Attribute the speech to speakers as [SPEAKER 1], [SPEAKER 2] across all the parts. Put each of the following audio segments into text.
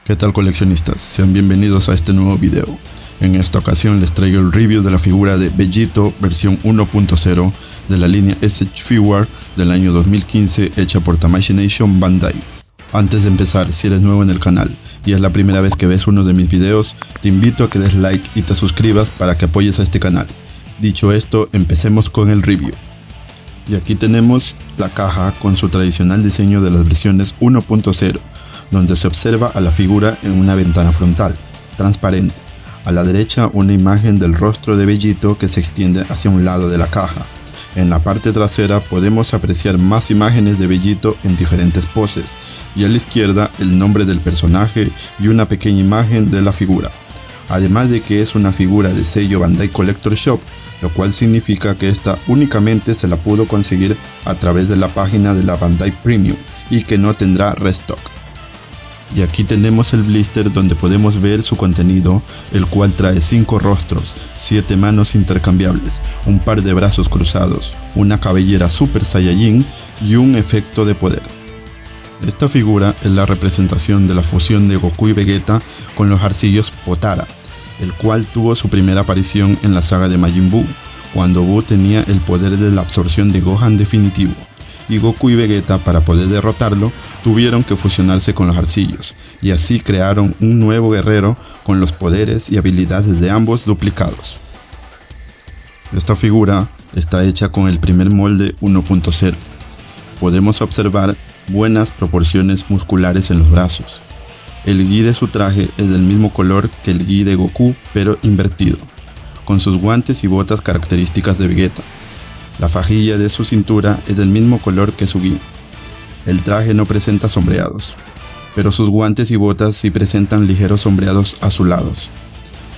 [SPEAKER 1] ¿Qué tal, coleccionistas? Sean bienvenidos a este nuevo video. En esta ocasión les traigo el review de la figura de Vegito versión 1.0 de la línea SH Figure del año 2015 hecha por Tamashii Nation Bandai. Antes de empezar, si eres nuevo en el canal y es la primera vez que ves uno de mis videos, te invito a que des like y te suscribas para que apoyes a este canal. Dicho esto, empecemos con el review. Y aquí tenemos la caja con su tradicional diseño de las versiones 1.0, donde se observa a la figura en una ventana frontal, transparente. A la derecha una imagen del rostro de Vegito que se extiende hacia un lado de la caja. En la parte trasera podemos apreciar más imágenes de Vegito en diferentes poses, y a la izquierda el nombre del personaje y una pequeña imagen de la figura. Además de que es una figura de sello Bandai Collector Shop, lo cual significa que esta únicamente se la pudo conseguir a través de la página de la Bandai Premium y que no tendrá restock. Y aquí tenemos el blister donde podemos ver su contenido, el cual trae 5 rostros, 7 manos intercambiables, un par de brazos cruzados, una cabellera Super Saiyajin y un efecto de poder. Esta figura es la representación de la fusión de Goku y Vegeta con los arcillos Potara, el cual tuvo su primera aparición en la saga de Majin Buu, cuando Buu tenía el poder de la absorción de Gohan definitivo, y Goku y Vegeta, para poder derrotarlo, tuvieron que fusionarse con los arcillos, y así crearon un nuevo guerrero con los poderes y habilidades de ambos duplicados. Esta figura está hecha con el primer molde 1.0. Podemos observar buenas proporciones musculares en los brazos. El gi de su traje es del mismo color que el gi de Goku, pero invertido, con sus guantes y botas características de Vegeta. La fajilla de su cintura es del mismo color que su gi. El traje no presenta sombreados, pero sus guantes y botas sí presentan ligeros sombreados azulados.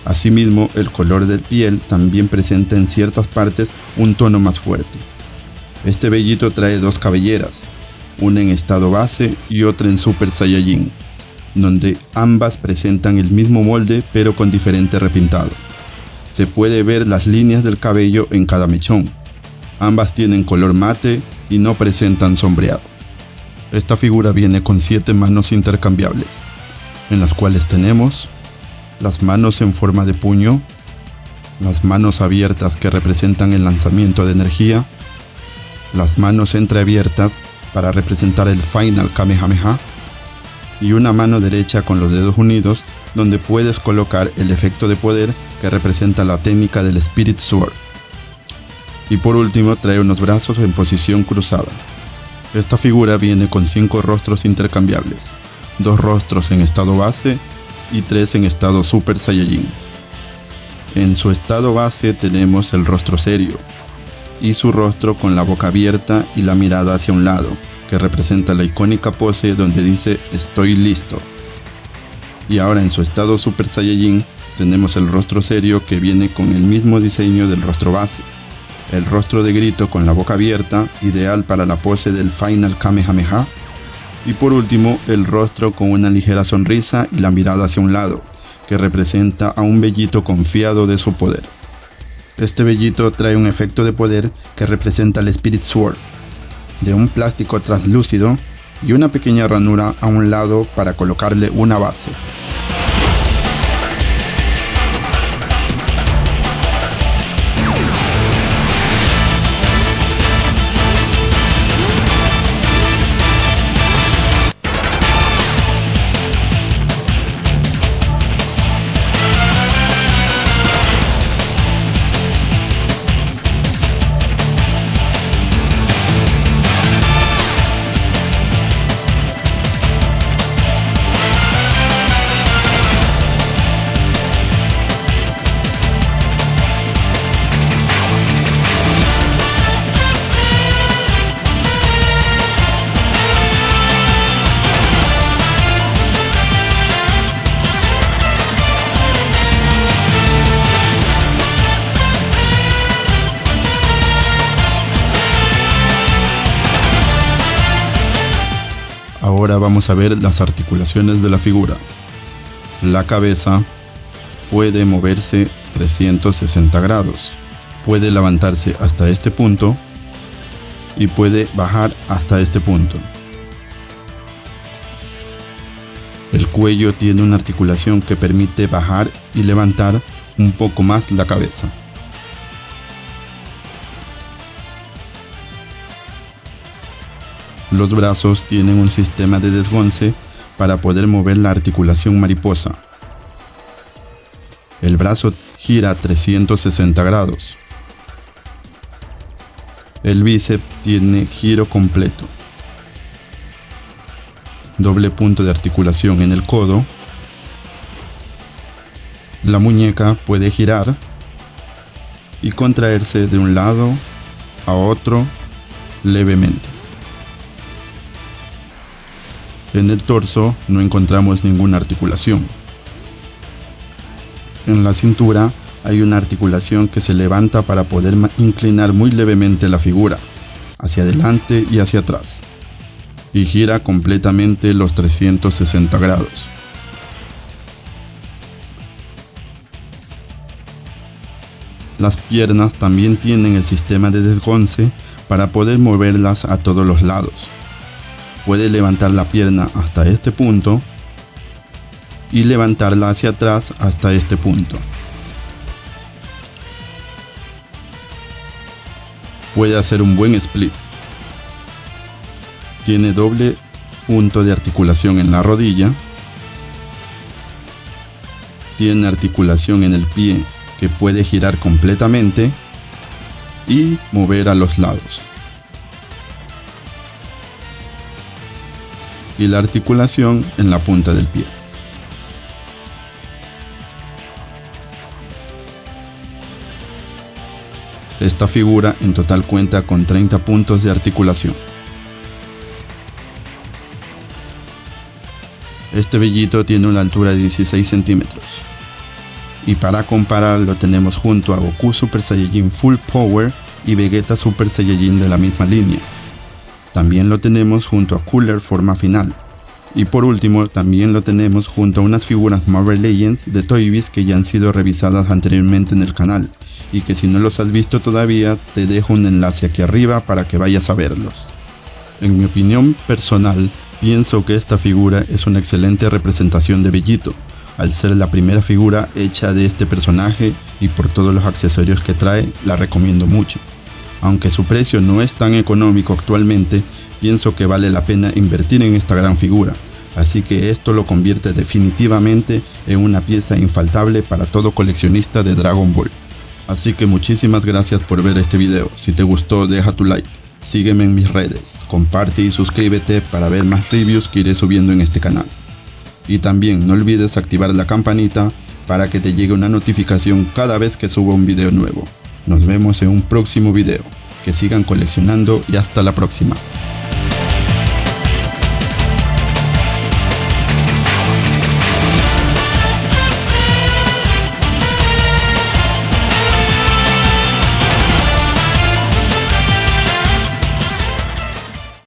[SPEAKER 1] Asimismo, el color de piel también presenta en ciertas partes un tono más fuerte. Este Vegito trae 2 cabelleras, una en estado base y otra en Super Saiyajin, donde ambas presentan el mismo molde pero con diferente repintado. Se puede ver las líneas del cabello en cada mechón. Ambas tienen color mate y no presentan sombreado. Esta figura viene con 7 manos intercambiables, en las cuales tenemos las manos en forma de puño, las manos abiertas que representan el lanzamiento de energía, las manos entreabiertas para representar el Final Kamehameha, y una mano derecha con los dedos unidos donde puedes colocar el efecto de poder que representa la técnica del Spirit Sword. Y por último trae unos brazos en posición cruzada. Esta figura viene con 5 rostros intercambiables, 2 rostros en estado base y 3 en estado Super Saiyajin. En su estado base tenemos el rostro serio y su rostro con la boca abierta y la mirada hacia un lado, que representa la icónica pose donde dice "estoy listo". Y ahora en su estado Super Saiyajin tenemos el rostro serio que viene con el mismo diseño del rostro base. El rostro de Grito con la boca abierta, ideal para la pose del Final Kamehameha. Y por último, el rostro con una ligera sonrisa y la mirada hacia un lado, que representa a un Vegito confiado de su poder. Este Vegito trae un efecto de poder que representa el Spirit Sword, de un plástico translúcido y una pequeña ranura a un lado para colocarle una base. Ahora vamos a ver las articulaciones de la figura. La cabeza puede moverse 360 grados, puede levantarse hasta este punto y puede bajar hasta este punto. El cuello tiene una articulación que permite bajar y levantar un poco más la cabeza. Los brazos tienen un sistema de desguance para poder mover la articulación mariposa. El brazo gira 360 grados. El bíceps tiene giro completo. Doble punto de articulación en el codo. La muñeca puede girar y contraerse de un lado a otro levemente. En el torso no encontramos ninguna articulación. En la cintura hay una articulación que se levanta para poder inclinar muy levemente la figura, hacia adelante y hacia atrás, y gira completamente los 360 grados. Las piernas también tienen el sistema de desguance para poder moverlas a todos los lados. Puede levantar la pierna hasta este punto y levantarla hacia atrás hasta este punto. Puede hacer un buen split. Tiene doble punto de articulación en la rodilla. Tiene articulación en el pie que puede girar completamente y mover a los lados. Y la articulación en la punta del pie. Esta figura en total cuenta con 30 puntos de articulación. Este Bellito tiene una altura de 16 centímetros. Y para comparar lo tenemos junto a Goku Super Saiyajin Full Power y Vegeta Super Saiyajin de la misma línea. También lo tenemos junto a Cooler Forma Final. Y por último también lo tenemos junto a unas figuras Marvel Legends de Toy Biz que ya han sido revisadas anteriormente en el canal. Y que si no los has visto todavía te dejo un enlace aquí arriba para que vayas a verlos. En mi opinión personal, pienso que esta figura es una excelente representación de Bellito, al ser la primera figura hecha de este personaje y por todos los accesorios que trae, la recomiendo mucho. Aunque su precio no es tan económico actualmente, pienso que vale la pena invertir en esta gran figura, así que esto lo convierte definitivamente en una pieza infaltable para todo coleccionista de Dragon Ball. Así que muchísimas gracias por ver este video. Si te gustó, deja tu like, sígueme en mis redes, comparte y suscríbete para ver más reviews que iré subiendo en este canal. Y también no olvides activar la campanita para que te llegue una notificación cada vez que suba un video nuevo. Nos vemos en un próximo video. Que sigan coleccionando y hasta la próxima.